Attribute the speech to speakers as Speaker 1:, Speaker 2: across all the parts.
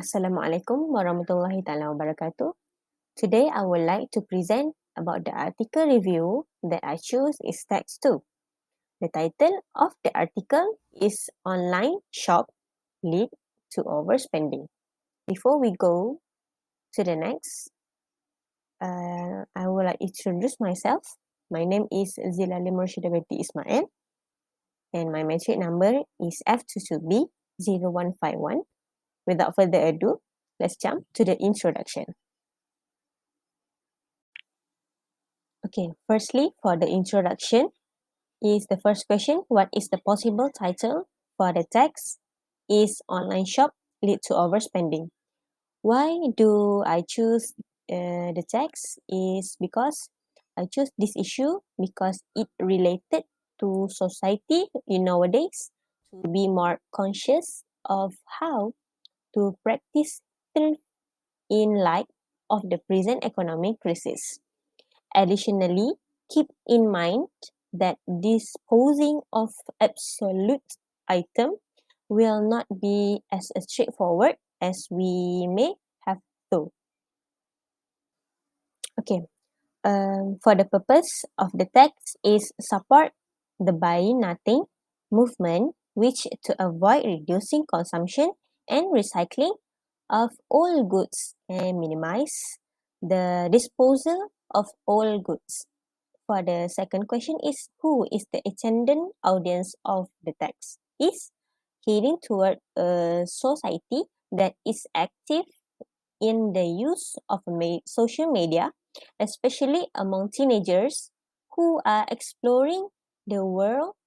Speaker 1: Assalamualaikum warahmatullahi taala wabarakatuh. Today I would like to present about the article review that I choose is text 2. The title of the article is Online Shop Lead to Overspending. Before we go to the next, I would like to introduce myself. My name is Zilali Murshidabati Ismail and my metric number is F22B0151. Without further ado, let's jump to the introduction. Okay, firstly, for the introduction, is the first question, what is the possible title for the text? Is online shop lead to overspending? Why do I choose the text? Is because I choose this issue because it related to society in nowadays to be more conscious of how to practice thrift in light of the present economic crisis. Additionally, keep in mind that disposing of absolute item will not be as straightforward as we may have thought. Okay, for the purpose of the text is support the buy nothing movement, which to avoid reducing consumption and recycling of all goods and minimize the disposal of all goods. For the second question is who is the attendant audience of the text? Is heading toward a society that is active in the use of social media, especially among teenagers who are exploring the world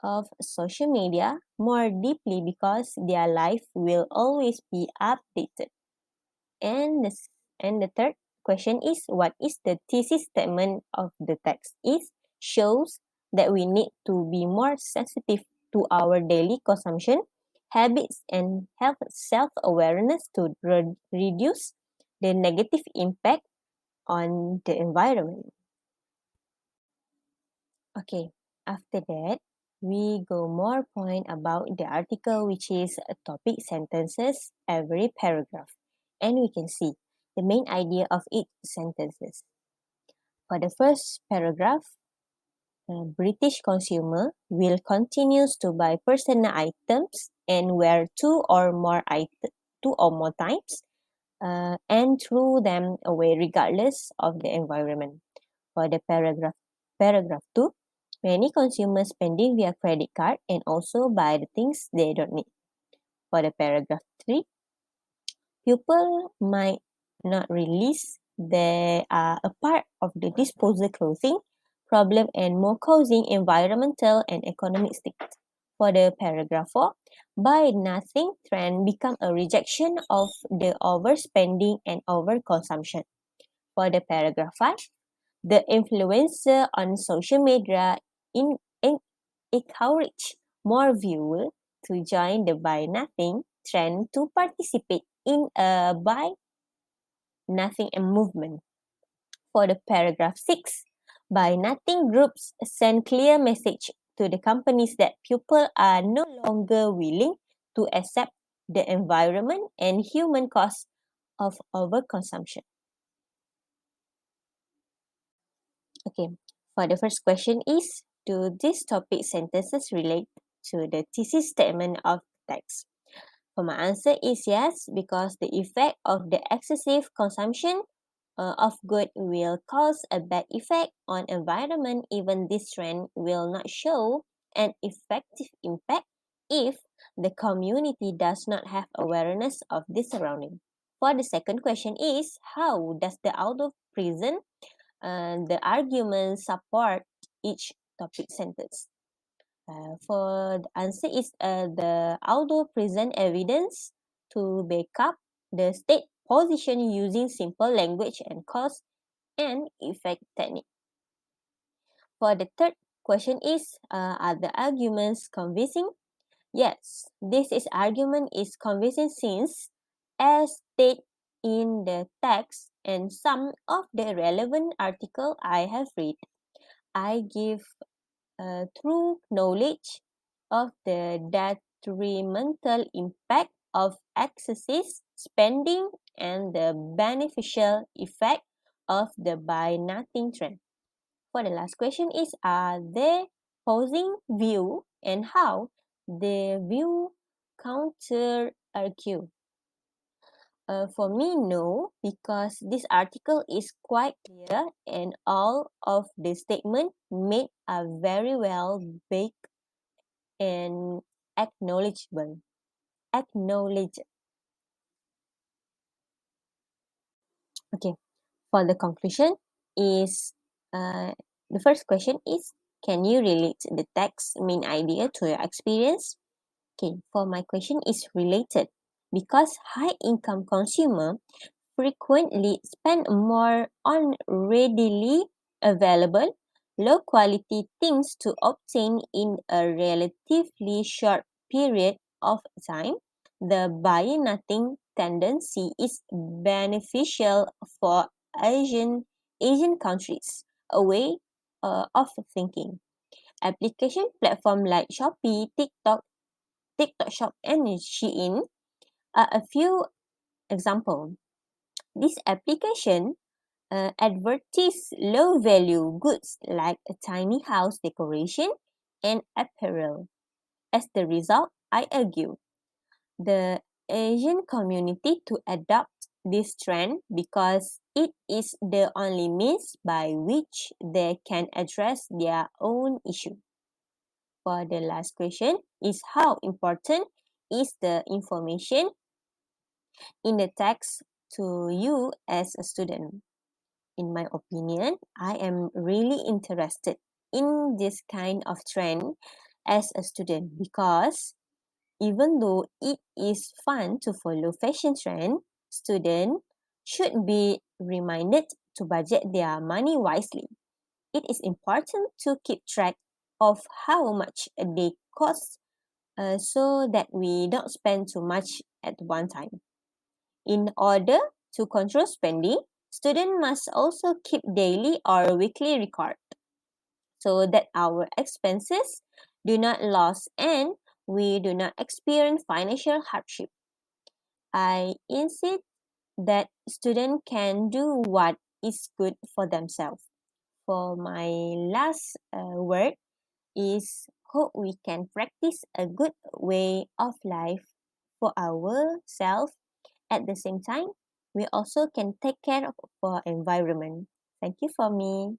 Speaker 1: of social media more deeply because their life will always be updated. And the third question is what is the thesis statement of the text? It shows that we need to be more sensitive to our daily consumption habits and have self-awareness to reduce the negative impact on the environment. Okay, after that, we go more point about the article, which is a topic sentences every paragraph. And we can see the main idea of each sentences. For the first paragraph, British consumer will continues to buy personal items and wear two or more times and throw them away regardless of the environment. For the paragraph 2, many consumers spending via credit card and also buy the things they don't need. For the paragraph 3, people might not realize they are a part of the disposal clothing problem and more causing environmental and economic stakes. For the paragraph 4, buy nothing trend become a rejection of the overspending and overconsumption. For the paragraph 5, the influencer on social media encourage more viewers to join the buy nothing trend to participate in a buy nothing movement. For the paragraph 6, buy nothing groups send clear message to the companies that people are no longer willing to accept the environment and human cost of overconsumption. Okay, for the first question is, do these topic sentences relate to the thesis statement of text? For my answer is yes, because the effect of the excessive consumption of good will cause a bad effect on environment. Even this trend will not show an effective impact if the community does not have awareness of the surrounding. For the second question is, how does the author present the argument support each topic sentence? For the answer is the author present evidence to back up the state position using simple language and cause and effect technique. For the third question is, are the arguments convincing? Yes, argument is convincing since, as stated in the text and some of the relevant article I have read, I give true knowledge of the detrimental impact of excessive spending and the beneficial effect of the buy nothing trend. For the last question is, are they opposing view and how the view counter argue? For me, no, because this article is quite clear and all of the statement made are very well baked and acknowledgeable. Acknowledge. Okay. For the conclusion is the first question is, can you relate the text main idea to your experience? Okay, for my question is related because high income consumer frequently spend more on readily available, low quality things to obtain in a relatively short period of time. The buy nothing tendency is beneficial for Asian countries, a way of thinking. Application platform like Shopee, TikTok Shop, and Shein are a few examples. This application advertise low value goods like a tiny house decoration and apparel. As the result, I argue the Asian community to adopt this trend because it is the only means by which they can address their own issue. For the last question is, how important is the information in the text to you as a student? In my opinion, I am really interested in this kind of trend as a student because even though it is fun to follow fashion trend, students should be reminded to budget their money wisely. It is important to keep track of how much they cost so that we don't spend too much at one time. In order to control spending, students must also keep daily or weekly record so that our expenses do not lose and we do not experience financial hardship. I insist that students can do what is good for themselves. For my last word is, hope we can practice a good way of life for ourselves. At the same time, we also can take care of our environment. Thank you for me.